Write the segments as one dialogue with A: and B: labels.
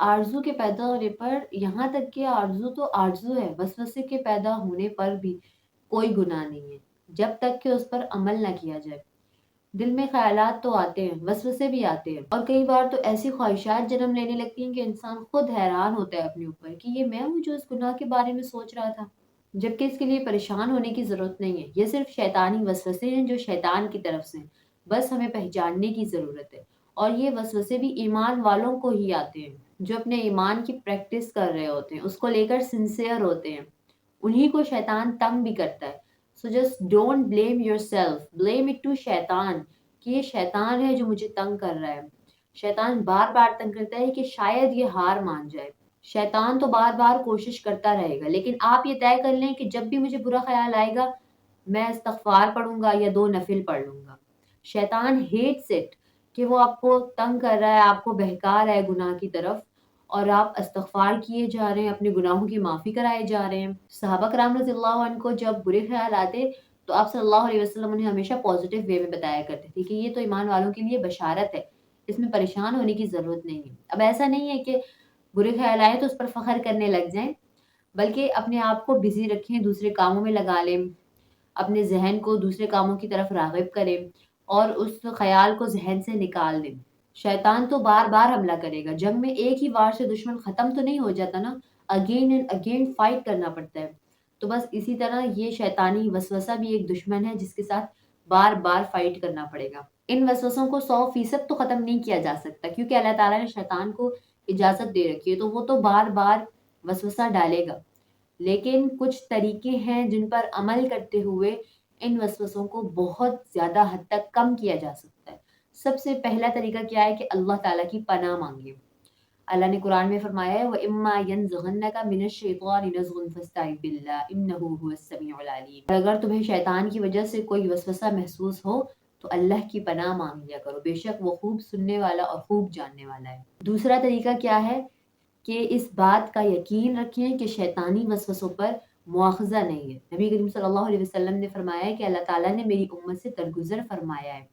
A: آرزو کے پیدا ہونے پر، یہاں تک کہ آرزو تو آرزو ہے، وسوسے کے پیدا ہونے پر بھی کوئی گناہ نہیں ہے جب تک کہ اس پر عمل نہ کیا جائے۔ دل میں خیالات تو آتے ہیں، وسوسے بھی آتے ہیں، اور کئی بار تو ایسی خواہشات جنم لینے لگتی ہیں کہ انسان خود حیران ہوتا ہے اپنے اوپر کہ یہ میں ہوں جو اس گناہ کے بارے میں سوچ رہا تھا، جبکہ اس کے لیے پریشان ہونے کی ضرورت نہیں ہے۔ یہ صرف شیطانی وسوسے ہیں جو شیطان کی طرف سے ہیں، بس ہمیں پہچاننے کی ضرورت ہے۔ اور یہ وسوسے بھی ایمان والوں کو ہی آتے ہیں، جو اپنے ایمان کی پریکٹس کر رہے ہوتے ہیں، اس کو لے کر سنسیئر ہوتے ہیں، انہی کو شیطان تنگ بھی کرتا ہے۔ So just don't blame yourself, blame it to شیطان، کہ یہ شیطان ہے جو مجھے تنگ کر رہا ہے۔ شیطان بار بار تنگ کرتا ہے کہ شاید یہ ہار مان جائے۔ شیطان تو بار بار کوشش کرتا رہے گا، لیکن آپ یہ طے کر لیں کہ جب بھی مجھے برا خیال آئے گا میں استغفار پڑھوں گا یا 2 نفل پڑھ لوں گا۔ شیطان hates it کہ وہ آپ کو تنگ کر رہا ہے، آپ کو بہکا رہا ہے گناہ کی طرف، اور آپ استغفار کیے جا رہے ہیں، اپنے گناہوں کی معافی کرائے جا رہے ہیں۔ صحابہ کرام رضی اللہ عنہ کو جب برے خیال آتے تو آپ صلی اللہ علیہ وسلم انہیں ہمیشہ پازیٹیو وے میں بتایا کرتے تھے کہ یہ تو ایمان والوں کے لیے بشارت ہے، اس میں پریشان ہونے کی ضرورت نہیں ہے۔ اب ایسا نہیں ہے کہ برے خیال آئے تو اس پر فخر کرنے لگ جائیں، بلکہ اپنے آپ کو بزی رکھیں، دوسرے کاموں میں لگا لیں، اپنے ذہن کو دوسرے کاموں کی طرف راغب کریں اور اس خیال کو ذہن سے نکال دیں۔ شیطان تو بار بار حملہ کرے گا، جنگ میں ایک ہی وار سے دشمن ختم تو نہیں ہو جاتا نا، اگین اینڈ اگین فائٹ کرنا پڑتا ہے۔ تو بس اسی طرح یہ شیطانی وسوسہ بھی ایک دشمن ہے جس کے ساتھ بار بار فائٹ کرنا پڑے گا۔ ان وسوسوں کو 100% تو ختم نہیں کیا جا سکتا، کیونکہ اللہ تعالیٰ نے شیطان کو اجازت دے رکھی ہے، تو وہ تو بار بار وسوسہ ڈالے گا، لیکن کچھ طریقے ہیں جن پر عمل کرتے ہوئے ان وسوسوں کو بہت زیادہ حد تک کم کیا جا سکتا ہے۔ سب سے پہلا طریقہ کیا ہے کہ اللہ تعالیٰ کی پناہ مانگے۔ اللہ نے قرآن میں فرمایا ہے وَإِمَّا يَنزَغَنَّكَ مِنَ الشَّيْطَانِ نَزْغٌ فَاسْتَعِذْ بِاللَّهِ إِنَّهُ هُوَ السَّمِيعُ الْعَلِيمُ۔ اور اگر تمہیں شیطان کی وجہ سے کوئی وسوسہ محسوس ہو تو اللہ کی پناہ مانگ لیا کرو، بے شک وہ خوب سننے والا اور خوب جاننے والا ہے۔ دوسرا طریقہ کیا ہے کہ اس بات کا یقین رکھیں کہ شیطانی وسوسوں پر مواخذہ نہیں ہے۔ نبی کریم صلی اللہ علیہ وسلم نے فرمایا ہے کہ اللہ تعالیٰ نے میری امت سے درگزر فرمایا ہے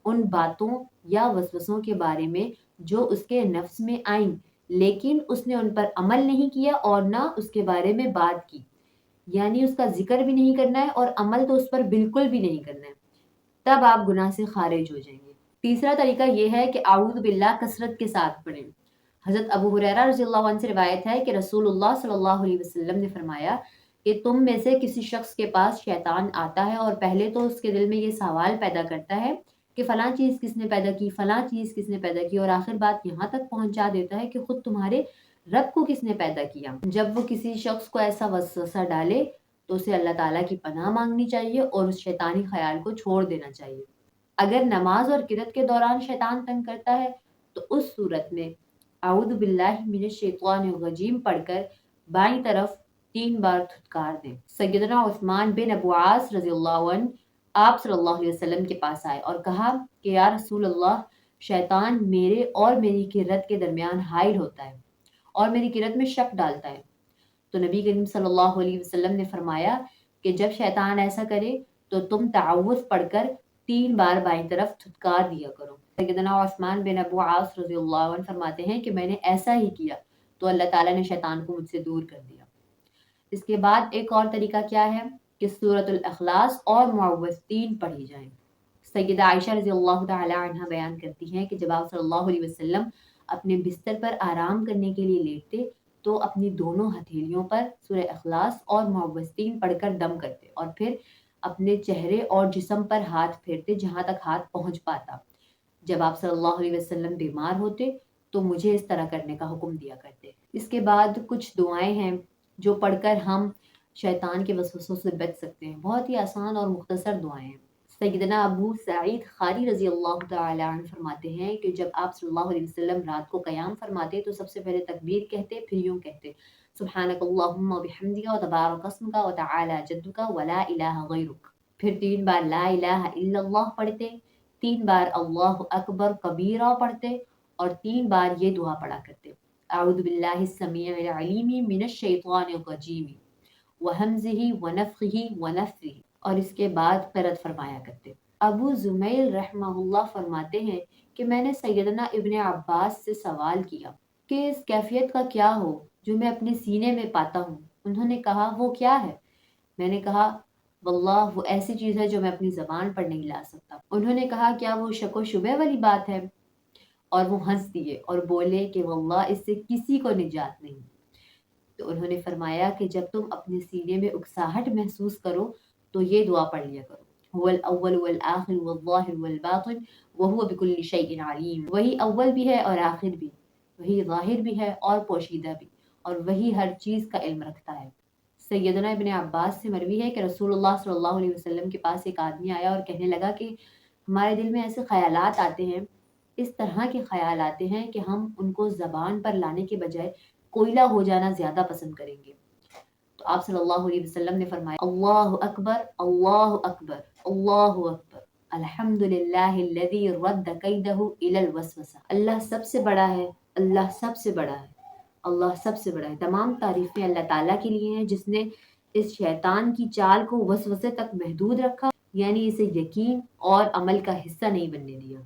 A: ان باتوں یا وسوسوں کے بارے میں جو اس کے نفس میں آئیں، لیکن اس نے ان پر عمل نہیں کیا اور نہ اس کے بارے میں بات کی، یعنی اس کا ذکر بھی نہیں کرنا ہے اور عمل تو اس پر بالکل بھی نہیں کرنا ہے، تب آپ گناہ سے خارج ہو جائیں گے۔ تیسرا طریقہ یہ ہے کہ اعوذ باللہ کثرت کے ساتھ پڑھیں۔ حضرت ابو ہریرہ رضی اللہ عنہ سے روایت ہے کہ رسول اللہ صلی اللہ علیہ وسلم نے فرمایا کہ تم میں سے کسی شخص کے پاس شیطان آتا ہے اور پہلے تو اس کے دل میں یہ سوال پیدا کرتا ہے کہ فلاں چیز کس نے پیدا کی، فلاں چیز کس نے پیدا کی، اور آخر بات یہاں تک پہنچا دیتا ہے کہ خود تمہارے رب کو کس نے پیدا کیا۔ جب وہ کسی شخص کو ایسا وسوسہ ڈالے تو اسے اللہ تعالیٰ کی پناہ مانگنی چاہیے اور اس شیطانی خیال کو چھوڑ دینا چاہیے۔ اگر نماز اور قرات کے دوران شیطان تنگ کرتا ہے تو اس صورت میں اعوذ باللہ من الشیطان الرجیم پڑھ کر بائیں طرف 3 بار دھتکار دیں۔ سیدنا عثمان بن ابو عاص رضی اللہ عنہ آپ صلی اللہ علیہ وسلم کے پاس آئے اور کہا کہ یا رسول اللہ، شیطان میرے اور میری قرات کے درمیان حائل ہوتا ہے اور میری قرات میں شک ڈالتا ہے۔ تو نبی کریم صلی اللہ علیہ وسلم نے فرمایا کہ جب شیطان ایسا کرے تو تم تعوذ پڑھ کر 3 بار بائیں طرف دھتکار دیا کرو۔ سیدنا عثمان بن ابو عاص رضی اللہ عنہ فرماتے ہیں کہ میں نے ایسا ہی کیا تو اللہ تعالیٰ نے شیطان کو مجھ سے دور کر دیا۔ اس کے بعد ایک اور طریقہ کیا ہے کہ سورۃ الاخلاص اور معوذتین پڑھی جائیں۔ سیدہ عائشہ رضی اللہ تعالی عنہ بیان کرتی ہیں کہ جب آپ صلی اللہ علیہ وسلم اپنے بستر پر آرام کرنے کے لیے لیٹتے تو اپنی دونوں ہتھیلیوں پر سورہ اخلاص اور معوذتین پڑھ کر دم کرتے اور پھر اپنے چہرے اور جسم پر ہاتھ پھیرتے جہاں تک ہاتھ پہنچ پاتا۔ جب آپ صلی اللہ علیہ وسلم بیمار ہوتے تو مجھے اس طرح کرنے کا حکم دیا کرتے۔ اس کے بعد کچھ دعائیں ہیں جو پڑھ کر ہم شیطان کے وسوسوں سے بچ سکتے ہیں، بہت ہی آسان اور مختصر دعائیں ہیں۔ سیدنا ابو سعید خاری رضی اللہ تعالی عنہ فرماتے ہیں کہ جب آپ صلی اللہ علیہ وسلم رات کو قیام فرماتے تو سب سے پہلے تکبیر کہتے، پھر یوں کہتے سبحانک اللہم وبحمدک وتبارک اسمک وتعالی جدک ولا الہ غیرک، پھر 3 بار لا الہ الا اللہ پڑھتے، 3 بار اللہ اکبر کبیرہ پڑھتے اور 3 بار یہ دعا پڑھا کرتے اعوذ باللہ السمیع العلیم من الشیطان الرجیم وہمزہ ونفخہ ونفثہ، اور اس کے بعد قرات فرمایا کرتے۔ ابو زمیل رحمہ اللہ فرماتے ہیں کہ میں نے سیدنا ابن عباس سے سوال کیا کہ اس کیفیت کا کیا ہو جو میں اپنے سینے میں پاتا ہوں؟ انہوں نے کہا وہ کیا ہے؟ میں نے کہا واللہ وہ ایسی چیز ہے جو میں اپنی زبان پر نہیں لا سکتا۔ انہوں نے کہا کیا وہ شک و شبہ والی بات ہے؟ اور وہ ہنس دیے اور بولے کہ واللہ اس سے کسی کو نجات نہیں۔ تو انہوں نے فرمایا کہ جب تم اپنے سینے میں اکساہٹ محسوس کرو تو یہ دعا پڑھ لیا کرو، هو الاول والآخر والظاہر والباطن وهو بكل شيء علیم۔ وہی اول بھی ہے اور آخر بھی، وہی ظاہر بھی ہے اور پوشیدہ بھی، اور وہی ہر چیز کا علم رکھتا ہے۔ سیدنا ابن عباس سے مروی ہے کہ رسول اللہ صلی اللہ علیہ وسلم کے پاس ایک آدمی آیا اور کہنے لگا کہ ہمارے دل میں ایسے خیالات آتے ہیں، اس طرح کے خیال آتے ہیں کہ ہم ان کو زبان پر لانے کے بجائے کوئلہ ہو جانا زیادہ پسند کریں گے۔ تو آپ صلی اللہ علیہ وسلم نے فرمایا اللہ اکبر اللہ اکبر اللہ اکبر الحمد للہ الذی رد کیدہ الی الوسوسہ۔ اللہ سب سے بڑا ہے، اللہ سب سے بڑا ہے، اللہ سب سے بڑا ہے۔ تمام تعریفیں اللہ تعالیٰ کے لیے ہیں جس نے اس شیطان کی چال کو وسوسے تک محدود رکھا، یعنی اسے یقین اور عمل کا حصہ نہیں بننے دیا۔